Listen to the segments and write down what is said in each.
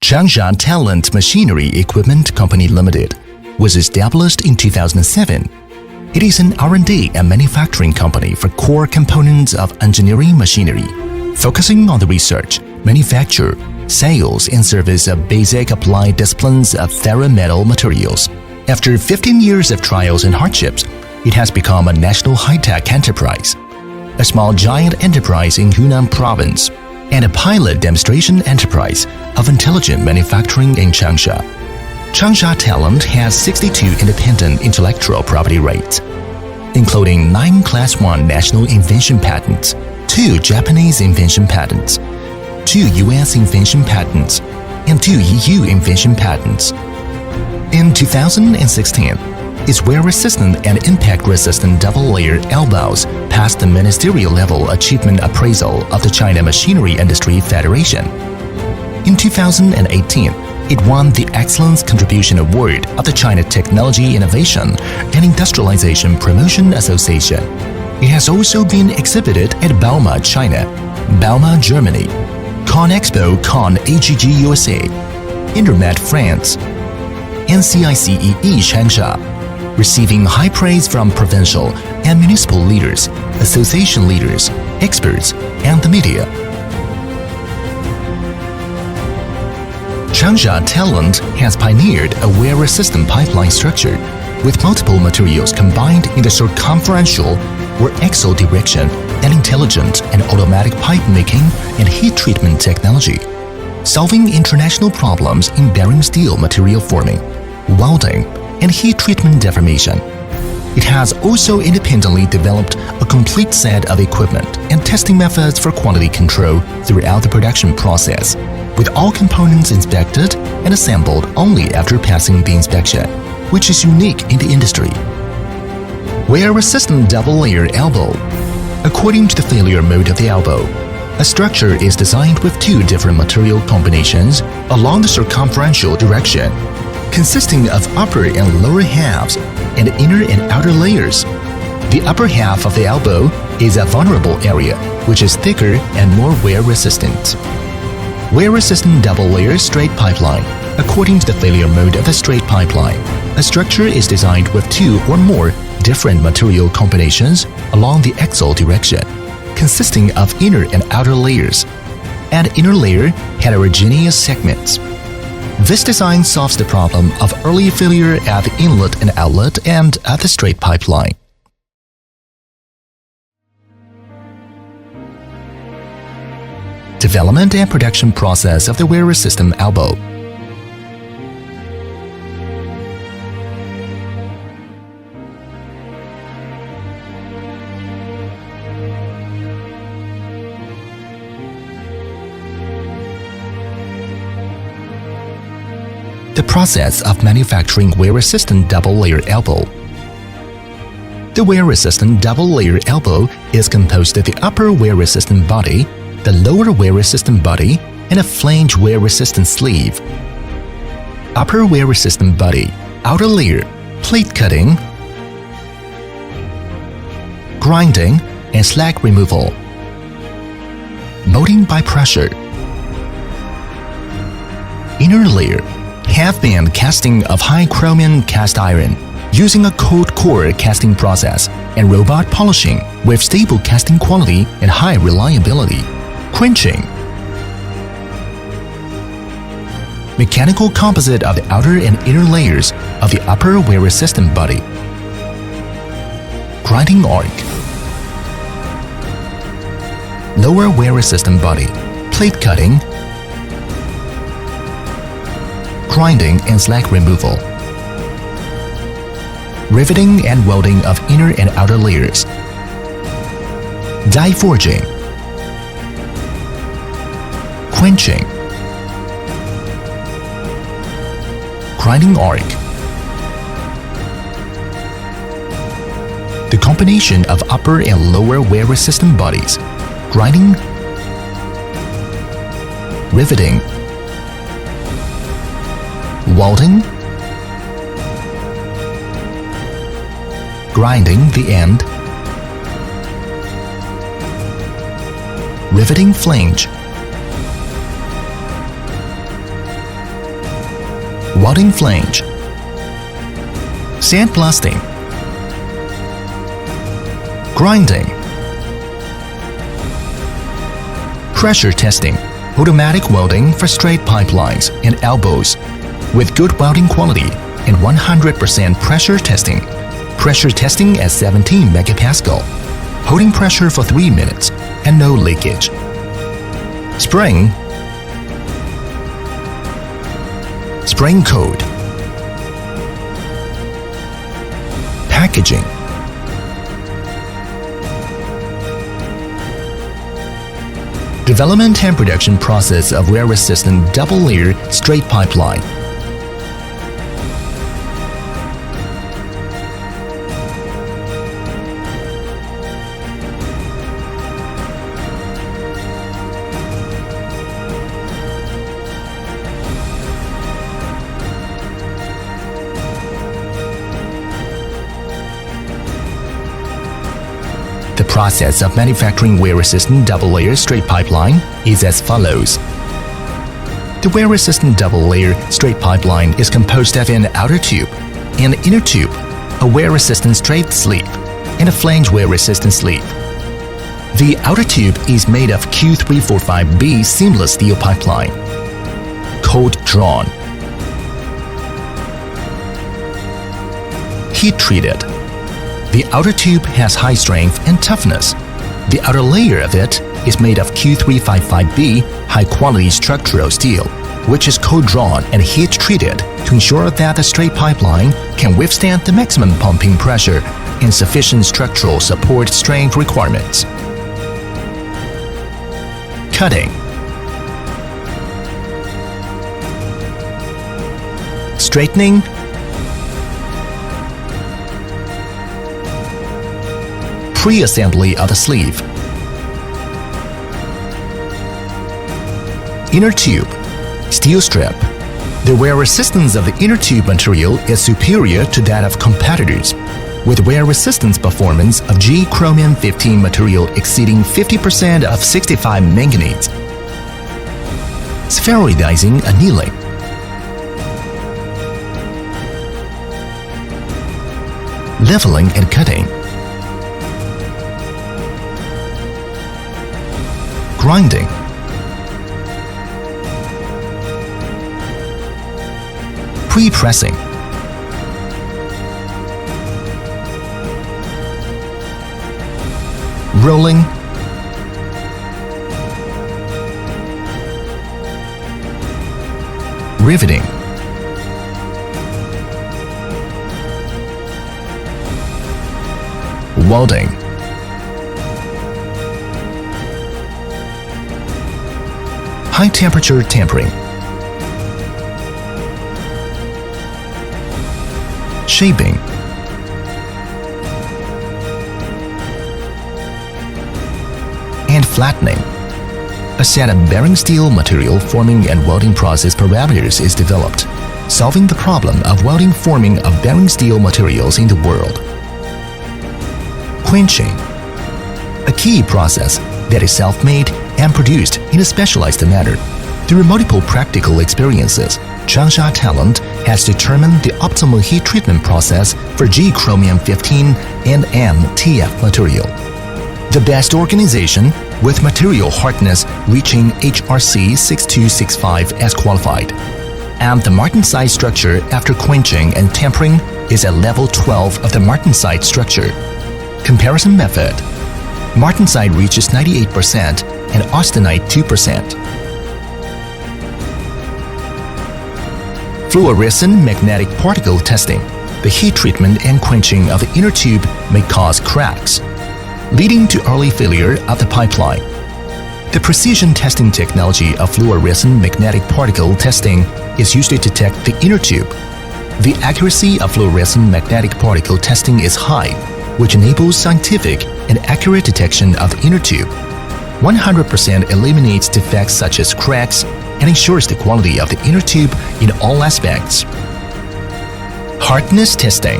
Changsha Talent Machinery Equipment Company Limited was established in 2007. It is an R&D and manufacturing company for core components of engineering machinery, focusing on the research, manufacture, sales, and service of basic applied disciplines of ferrometal materials. After 15 years of trials and hardships, it has become a national high-tech enterprise, a small giant enterprise in Hunan Province, and a pilot demonstration enterprise of intelligent manufacturing in Changsha. Changsha Talent has 62 independent intellectual property rights, including 9 Class 1 national invention patents, 2 Japanese invention patents, 2 US invention patents, and 2 EU invention patents. In 2016, its wear-resistant and impact-resistant double-layer elbows passed the ministerial level achievement appraisal of the China Machinery Industry Federation. In 2018, it won the Excellence Contribution Award of the China Technology Innovation and Industrialization Promotion Association. It has also been exhibited at Bauma, China, Bauma, Germany, ConExpo Con AGG USA, Intermet France, and CICEE Changsha, receiving high praise from provincial and municipal leaders, association leaders, experts, and the media. Changsha Talent has pioneered a wear-resistant pipeline structure with multiple materials combined in the circumferential or axial direction and intelligent and automatic pipe making and heat treatment technology, solving international problems in bearing steel material forming, welding, and heat treatment deformation. It has also independently developed a complete set of equipment and testing methods for quality control throughout the production process, with all components inspected and assembled only after passing the inspection, which is unique in the industry. Wear-resistant double-layer elbow. According to the failure mode of the elbow, a structure is designed with 2 different material combinations along the circumferential direction, consisting of upper and lower halves and inner and outer layers. The upper half of the elbow is a vulnerable area, which is thicker and more wear-resistant. Wear-resistant double-layer straight pipeline. According to the failure mode of the straight pipeline, a structure is designed with 2 or more different material combinations along the axial direction, consisting of inner and outer layers, and inner layer heterogeneous segments. This design solves the problem of early failure at the inlet and outlet and at the straight pipeline. Development and production process of the wear-resistant elbow. The process of manufacturing wear-resistant double-layer elbow. The wear-resistant double-layer elbow is composed of the upper wear-resistant body, the lower wear-resistant body, and a flange wear-resistant sleeve. Upper wear-resistant body, outer layer, plate cutting, grinding, and slag removal. Molding by pressure. Inner layer, half-band casting of high chromium cast iron using a cold core casting process and robot polishing with stable casting quality and high reliability. Quenching. Mechanical composite of the outer and inner layers of the upper wear-resistant body. Grinding arc. Lower wear-resistant body, plate cutting, grinding and slag removal. Riveting and welding of inner and outer layers. Die forging. Quenching. Grinding arc. The combination of upper and lower wear-resistant bodies. Grinding, riveting, welding, grinding the end, riveting flange, welding flange, sandblasting, grinding, pressure testing, automatic welding for straight pipelines and elbows with good welding quality, and 100% pressure testing at 17 megapascal, holding pressure for 3 minutes and no leakage. Spraying code, packaging, development and production process of wear-resistant double-layer straight pipeline. The process of manufacturing wear-resistant double-layer straight pipeline is as follows. The wear-resistant double-layer straight pipeline is composed of an outer tube, an inner tube, a wear-resistant straight sleeve, and a flange wear-resistant sleeve. The outer tube is made of Q345B seamless steel pipeline, cold-drawn, heat-treated. The outer tube has high strength and toughness. The outer layer of it is made of Q355B high-quality structural steel, which is cold-drawn and heat-treated to ensure that the straight pipeline can withstand the maximum pumping pressure and sufficient structural support strength requirements. Cutting, straightening, pre-assembly of the sleeve, inner tube, steel strip. The wear resistance of the inner tube material is superior to that of competitors, with wear resistance performance of G chromium 15 material exceeding 50% of 65 manganese. Spheroidizing annealing, leveling and cutting, grinding, pre-pressing, rolling, riveting, welding, high-temperature tempering, shaping, and flattening. A set of bearing steel material forming and welding process parameters is developed, solving the problem of welding forming of bearing steel materials in the world. Quenching, a key process that is self-made and produced in a specialized manner. Through multiple practical experiences, Changsha Talent has determined the optimal heat treatment process for G chromium 15 and MTF material. The best organization with material hardness reaching HRC 6265 as qualified. And the martensite structure after quenching and tempering is at level 12 of the martensite structure. Comparison method. Martensite reaches 98% and austenite 2%. Fluorescent magnetic particle testing. The heat treatment and quenching of the inner tube may cause cracks, leading to early failure of the pipeline. The precision testing technology of fluorescent magnetic particle testing is used to detect the inner tube. The accuracy of fluorescent magnetic particle testing is high, which enables scientific and accurate detection of the inner tube. 100% eliminates defects such as cracks and ensures the quality of the inner tube in all aspects. Hardness testing.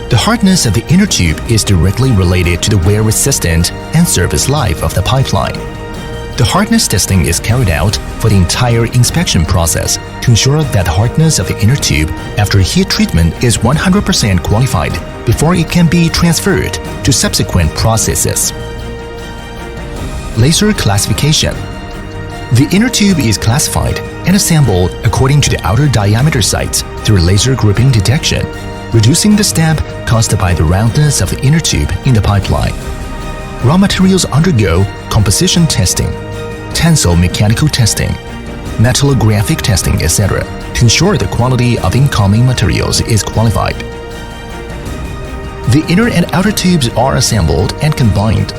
The hardness of the inner tube is directly related to the wear resistant and service life of the pipeline. The hardness testing is carried out for the entire inspection process to ensure that the hardness of the inner tube after heat treatment is 100% qualified before it can be transferred to subsequent processes. Laser classification. The inner tube is classified and assembled according to the outer diameter sites through laser grouping detection, reducing the step caused by the roundness of the inner tube in the pipeline. Raw materials undergo composition testing, tensile mechanical testing, metallographic testing, etc. to ensure the quality of incoming materials is qualified. The inner and outer tubes are assembled and combined.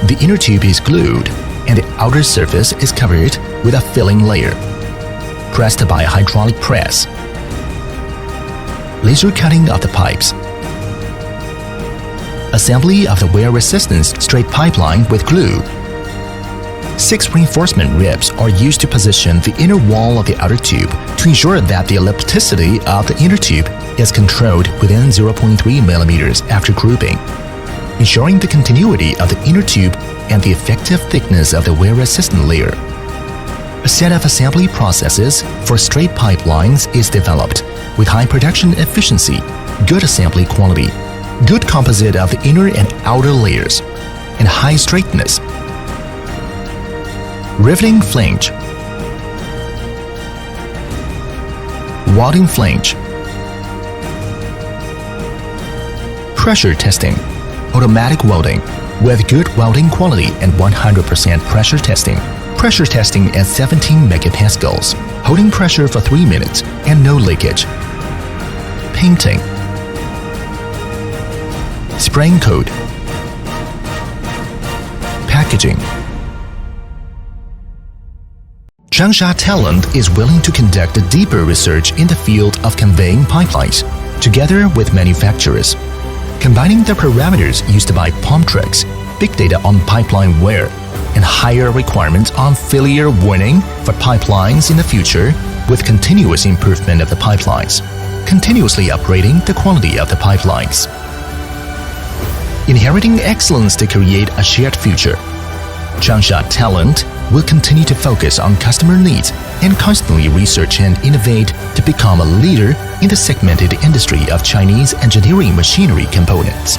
The inner tube is glued and the outer surface is covered with a filling layer, pressed by hydraulic press. Laser cutting of the pipes. Assembly of the wear resistance straight pipeline with glue. 6 reinforcement ribs are used to position the inner wall of the outer tube to ensure that the elasticity of the inner tube is controlled within 0.3 mm after grouping, ensuring the continuity of the inner tube and the effective thickness of the wear-resistant layer. A set of assembly processes for straight pipelines is developed with high production efficiency, good assembly quality, good composite of the inner and outer layers, and high straightness. Riveting flange. Welding flange. Pressure testing. Automatic welding with good welding quality and 100% pressure testing. Pressure testing at 17 megapascals, holding pressure for 3 minutes and no leakage. Painting. Spraying coat. Packaging. Changsha Talent is willing to conduct a deeper research in the field of conveying pipelines, together with manufacturers, combining the parameters used by pump trucks, big data on pipeline wear, and higher requirements on failure warning for pipelines in the future with continuous improvement of the pipelines, continuously upgrading the quality of the pipelines. Inheriting excellence to create a shared future. Changsha Talent will continue to focus on customer needs and constantly research and innovate to become a leader in the segmented industry of Chinese engineering machinery components.